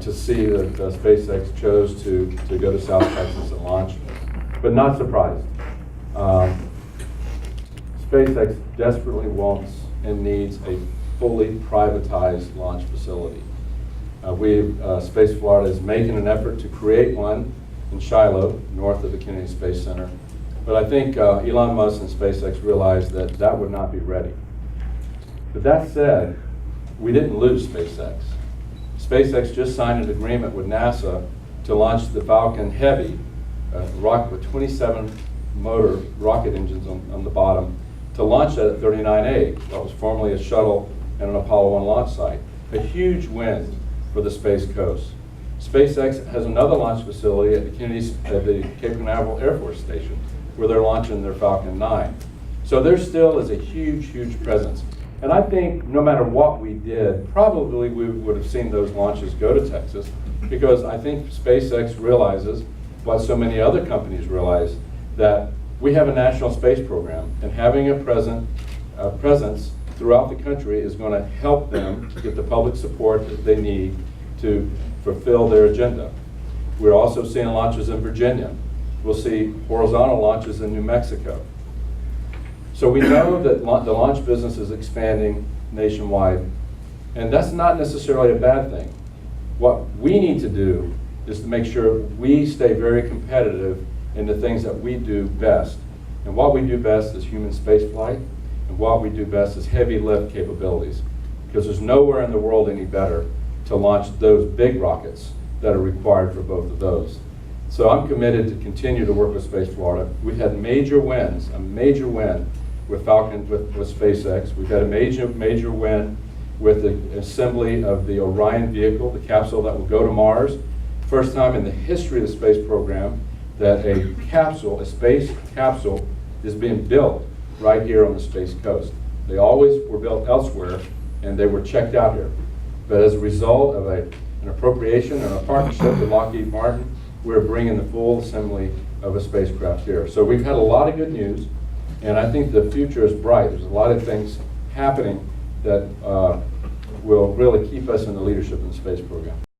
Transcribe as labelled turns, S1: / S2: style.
S1: to see that SpaceX chose to go to South Texas and launch, but not surprised. SpaceX desperately wants and needs a fully privatized launch facility. Space Florida is making an effort to create one in Shiloh, north of the Kennedy Space Center. But I think Elon Musk and SpaceX realized that that would not be ready. But that said, we didn't lose SpaceX. SpaceX just signed an agreement with NASA to launch the Falcon Heavy, a rocket with 27 motor rocket engines on the bottom, to launch that at 39A, what was formerly a shuttle and an Apollo 1 launch site. A huge win for the Space Coast. SpaceX has another launch facility at the Cape Canaveral Air Force Station, where they're launching their Falcon 9. So there still is a huge, huge presence. And I think no matter what we did, probably we would have seen those launches go to Texas, because I think SpaceX realizes what so many other companies realize, that we have a national space program, and having a presence throughout the country is going to help them get the public support that they need to fulfill their agenda. We're also seeing launches in Virginia. We'll see horizontal launches in New Mexico. So we know that the launch business is expanding nationwide, and that's not necessarily a bad thing. What we need to do is to make sure we stay very competitive in the things that we do best. And what we do best is human spaceflight, and what we do best is heavy lift capabilities, because there's nowhere in the world any better to launch those big rockets that are required for both of those. So I'm committed to continue to work with Space Florida. We've had major wins, a major win with Falcon, with SpaceX. We've had a major win with the assembly of the Orion vehicle, the capsule that will go to Mars. First time in the history of the space program that a space capsule is being built right here on the Space Coast. They always were built elsewhere, and they were checked out here. But as a result of an appropriation and a partnership with Lockheed Martin, we're bringing the full assembly of a spacecraft here. So we've had a lot of good news, and I think the future is bright. There's a lot of things happening that will really keep us in the leadership in the space program.